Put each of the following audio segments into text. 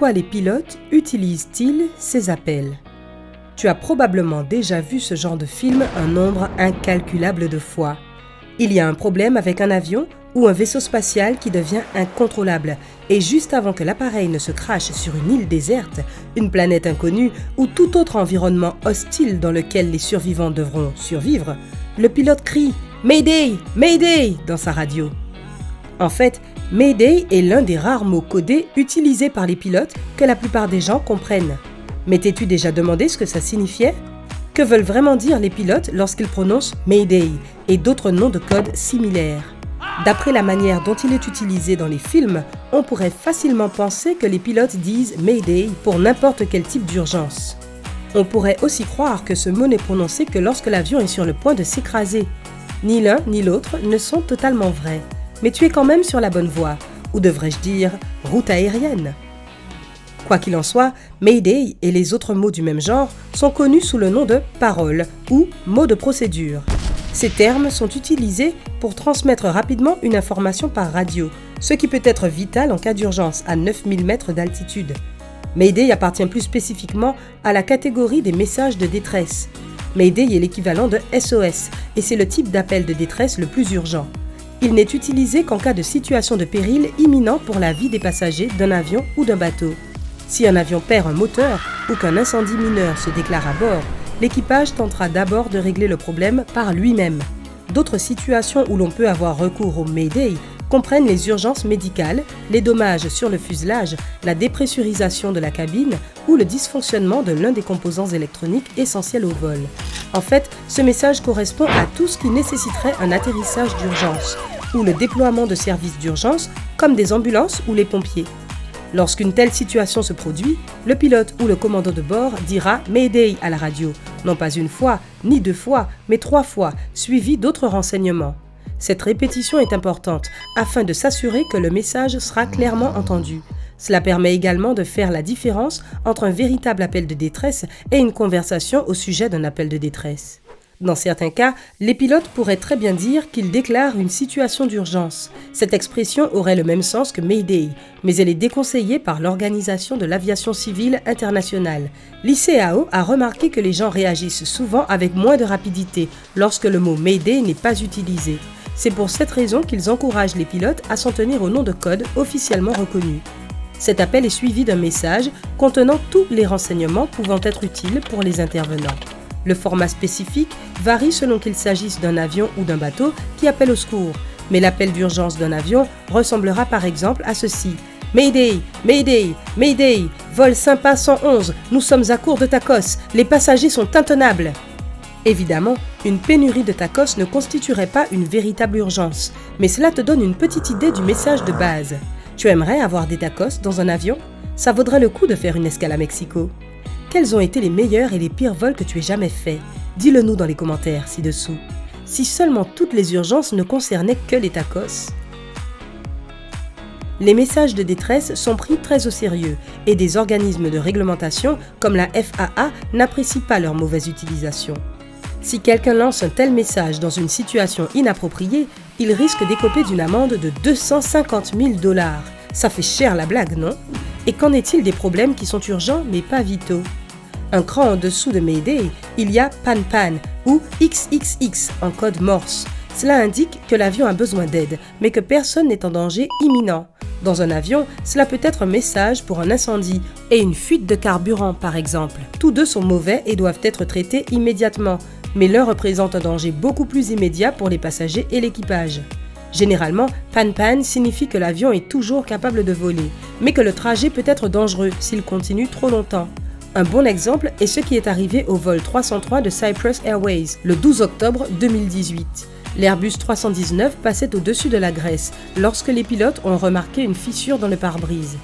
Pourquoi les pilotes utilisent-ils ces appels ? Tu as probablement déjà vu ce genre de film un nombre incalculable de fois. Il y a un problème avec un avion ou un vaisseau spatial qui devient incontrôlable et juste avant que l'appareil ne se crache sur une île déserte, une planète inconnue ou tout autre environnement hostile dans lequel les survivants devront survivre, le pilote crie « Mayday! Mayday !» dans sa radio. En fait, Mayday est l'un des rares mots codés utilisés par les pilotes que la plupart des gens comprennent. Mais t'es-tu déjà demandé ce que ça signifiait ? Que veulent vraiment dire les pilotes lorsqu'ils prononcent Mayday et d'autres noms de code similaires ? D'après la manière dont il est utilisé dans les films, on pourrait facilement penser que les pilotes disent Mayday pour n'importe quel type d'urgence. On pourrait aussi croire que ce mot n'est prononcé que lorsque l'avion est sur le point de s'écraser. Ni l'un ni l'autre ne sont totalement vrais. Mais tu es quand même sur la bonne voie, ou devrais-je dire, route aérienne. Quoi qu'il en soit, Mayday et les autres mots du même genre sont connus sous le nom de paroles ou mots de procédure. Ces termes sont utilisés pour transmettre rapidement une information par radio, ce qui peut être vital en cas d'urgence à 9000 mètres d'altitude. Mayday appartient plus spécifiquement à la catégorie des messages de détresse. Mayday est l'équivalent de SOS et c'est le type d'appel de détresse le plus urgent. Il n'est utilisé qu'en cas de situation de péril imminent pour la vie des passagers d'un avion ou d'un bateau. Si un avion perd un moteur ou qu'un incendie mineur se déclare à bord, l'équipage tentera d'abord de régler le problème par lui-même. D'autres situations où l'on peut avoir recours au Mayday comprennent les urgences médicales, les dommages sur le fuselage, la dépressurisation de la cabine ou le dysfonctionnement de l'un des composants électroniques essentiels au vol. En fait, ce message correspond à tout ce qui nécessiterait un atterrissage d'urgence ou le déploiement de services d'urgence comme des ambulances ou les pompiers. Lorsqu'une telle situation se produit, le pilote ou le commandant de bord dira « Mayday » à la radio, non pas une fois, ni 2 fois, mais 3 fois, suivi d'autres renseignements. Cette répétition est importante afin de s'assurer que le message sera clairement entendu. Cela permet également de faire la différence entre un véritable appel de détresse et une conversation au sujet d'un appel de détresse. Dans certains cas, les pilotes pourraient très bien dire qu'ils déclarent une situation d'urgence. Cette expression aurait le même sens que Mayday, mais elle est déconseillée par l'Organisation de l'aviation civile internationale. L'ICAO a remarqué que les gens réagissent souvent avec moins de rapidité lorsque le mot Mayday n'est pas utilisé. C'est pour cette raison qu'ils encouragent les pilotes à s'en tenir au nom de code officiellement reconnu. Cet appel est suivi d'un message contenant tous les renseignements pouvant être utiles pour les intervenants. Le format spécifique varie selon qu'il s'agisse d'un avion ou d'un bateau qui appelle au secours, mais l'appel d'urgence d'un avion ressemblera par exemple à ceci. Mayday, Mayday, Mayday, vol Sympa 111, nous sommes à court de tacos, les passagers sont intenables. Évidemment, une pénurie de tacos ne constituerait pas une véritable urgence, mais cela te donne une petite idée du message de base. Tu aimerais avoir des tacos dans un avion ? Ça vaudrait le coup de faire une escale à Mexico. Quels ont été les meilleurs et les pires vols que tu aies jamais faits ? Dis-le nous dans les commentaires ci-dessous. Si seulement toutes les urgences ne concernaient que les tacos. Les messages de détresse sont pris très au sérieux et des organismes de réglementation comme la FAA n'apprécient pas leur mauvaise utilisation. Si quelqu'un lance un tel message dans une situation inappropriée, il risque d'écoper d'une amende de 250 000 $. Ça fait cher la blague, non ? Et qu'en est-il des problèmes qui sont urgents mais pas vitaux ? Un cran en dessous de Mayday, il y a Pan ou XXX en code Morse. Cela indique que l'avion a besoin d'aide, mais que personne n'est en danger imminent. Dans un avion, cela peut être un message pour un incendie et une fuite de carburant par exemple. Tous deux sont mauvais et doivent être traités immédiatement, mais l'un représente un danger beaucoup plus immédiat pour les passagers et l'équipage. Généralement, Pan signifie que l'avion est toujours capable de voler, mais que le trajet peut être dangereux s'il continue trop longtemps. Un bon exemple est ce qui est arrivé au vol 303 de Cyprus Airways le 12 octobre 2018. L'Airbus 319 passait au-dessus de la Grèce lorsque les pilotes ont remarqué une fissure dans le pare-brise.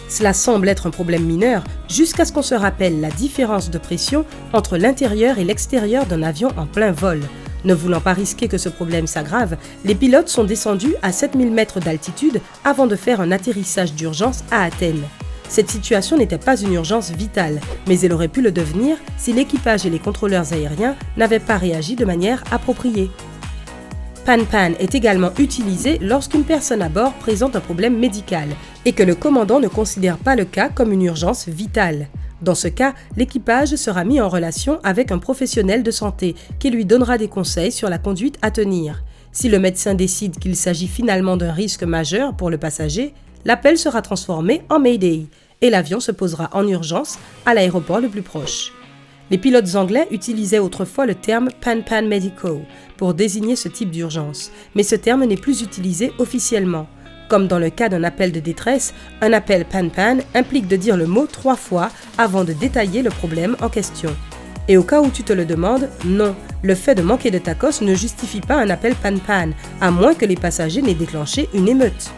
Cela semble être un problème mineur jusqu'à ce qu'on se rappelle la différence de pression entre l'intérieur et l'extérieur d'un avion en plein vol. Ne voulant pas risquer que ce problème s'aggrave, les pilotes sont descendus à 7000 mètres d'altitude avant de faire un atterrissage d'urgence à Athènes. Cette situation n'était pas une urgence vitale, mais elle aurait pu le devenir si l'équipage et les contrôleurs aériens n'avaient pas réagi de manière appropriée. pan-pan est également utilisé lorsqu'une personne à bord présente un problème médical et que le commandant ne considère pas le cas comme une urgence vitale. Dans ce cas, l'équipage sera mis en relation avec un professionnel de santé qui lui donnera des conseils sur la conduite à tenir. Si le médecin décide qu'il s'agit finalement d'un risque majeur pour le passager, l'appel sera transformé en Mayday et l'avion se posera en urgence à l'aéroport le plus proche. Les pilotes anglais utilisaient autrefois le terme « pan-pan medical » pour désigner ce type d'urgence, mais ce terme n'est plus utilisé officiellement. Comme dans le cas d'un appel de détresse, un appel pan-pan implique de dire le mot 3 fois avant de détailler le problème en question. Et au cas où tu te le demandes, non, le fait de manquer de tacos ne justifie pas un appel pan-pan, à moins que les passagers n'aient déclenché une émeute.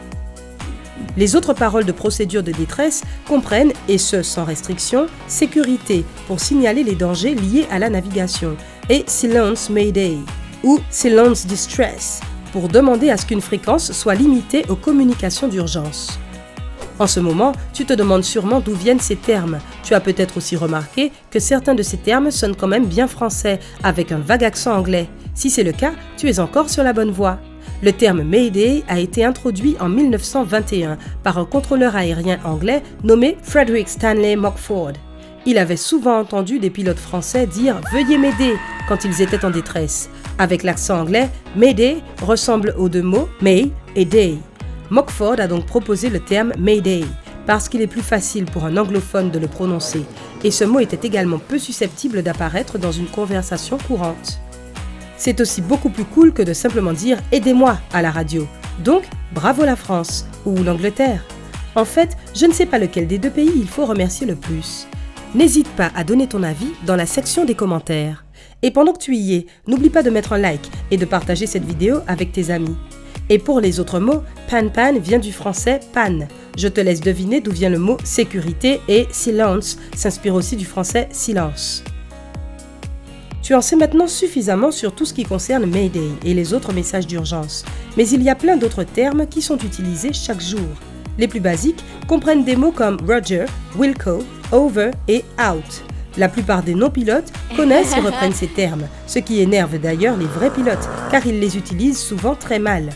Les autres paroles de procédure de détresse comprennent, et ce sans restriction, sécurité pour signaler les dangers liés à la navigation et silence mayday ou silence distress pour demander à ce qu'une fréquence soit limitée aux communications d'urgence. En ce moment, tu te demandes sûrement d'où viennent ces termes. Tu as peut-être aussi remarqué que certains de ces termes sonnent quand même bien français, avec un vague accent anglais. Si c'est le cas, tu es encore sur la bonne voie. Le terme Mayday a été introduit en 1921 par un contrôleur aérien anglais nommé Frederick Stanley Mockford. Il avait souvent entendu des pilotes français dire « Veuillez m'aider » quand ils étaient en détresse. Avec l'accent anglais, Mayday ressemble aux deux mots May et Day. Mockford a donc proposé le terme Mayday parce qu'il est plus facile pour un anglophone de le prononcer et ce mot était également peu susceptible d'apparaître dans une conversation courante. C'est aussi beaucoup plus cool que de simplement dire « Aidez-moi » à la radio. Donc, bravo la France ou l'Angleterre. En fait, je ne sais pas lequel des deux pays il faut remercier le plus. N'hésite pas à donner ton avis dans la section des commentaires. Et pendant que tu y es, n'oublie pas de mettre un like et de partager cette vidéo avec tes amis. Et pour les autres mots, pan-pan vient du français pan. Je te laisse deviner d'où vient le mot sécurité et silence s'inspire aussi du français silence. Tu en sais maintenant suffisamment sur tout ce qui concerne Mayday et les autres messages d'urgence. Mais il y a plein d'autres termes qui sont utilisés chaque jour. Les plus basiques comprennent des mots comme Roger, Wilco, Over et Out. La plupart des non-pilotes connaissent et reprennent ces termes, ce qui énerve d'ailleurs les vrais pilotes, car ils les utilisent souvent très mal.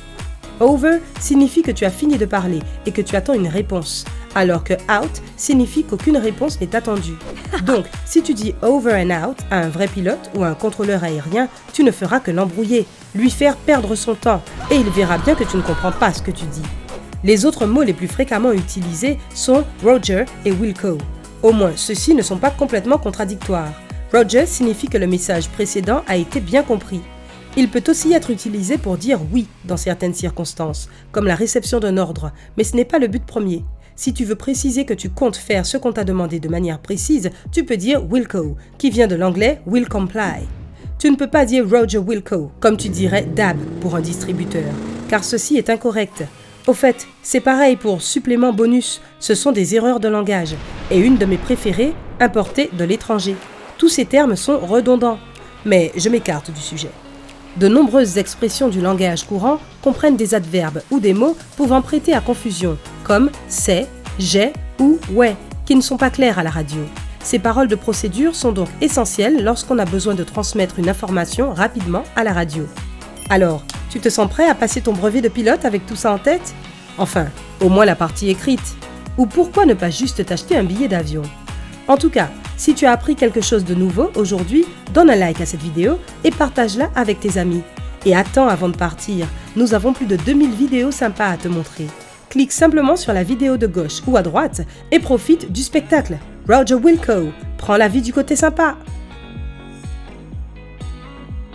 Over signifie que tu as fini de parler et que tu attends une réponse, alors que out signifie qu'aucune réponse n'est attendue. Donc, si tu dis over and out à un vrai pilote ou à un contrôleur aérien, tu ne feras que l'embrouiller, lui faire perdre son temps, et il verra bien que tu ne comprends pas ce que tu dis. Les autres mots les plus fréquemment utilisés sont Roger et Wilco. Au moins, ceux-ci ne sont pas complètement contradictoires. Roger signifie que le message précédent a été bien compris. Il peut aussi être utilisé pour dire oui dans certaines circonstances, comme la réception d'un ordre, mais ce n'est pas le but premier. Si tu veux préciser que tu comptes faire ce qu'on t'a demandé de manière précise, tu peux dire Wilco, qui vient de l'anglais will comply. Tu ne peux pas dire Roger Wilco, comme tu dirais DAB pour un distributeur, car ceci est incorrect. Au fait, c'est pareil pour supplément bonus, ce sont des erreurs de langage, et une de mes préférées, importée de l'étranger. Tous ces termes sont redondants, mais je m'écarte du sujet. De nombreuses expressions du langage courant comprennent des adverbes ou des mots pouvant prêter à confusion, comme c'est, j'ai ou ouais, qui ne sont pas clairs à la radio. Ces paroles de procédure sont donc essentielles lorsqu'on a besoin de transmettre une information rapidement à la radio. Alors, tu te sens prêt à passer ton brevet de pilote avec tout ça en tête? Enfin, au moins la partie écrite. Ou pourquoi ne pas juste t'acheter un billet d'avion? En tout cas, si tu as appris quelque chose de nouveau aujourd'hui, donne un like à cette vidéo et partage-la avec tes amis. Et attends avant de partir, nous avons plus de 2000 vidéos sympas à te montrer. Clique simplement sur la vidéo de gauche ou à droite et profite du spectacle. Roger Wilco, prends la vie du côté sympa.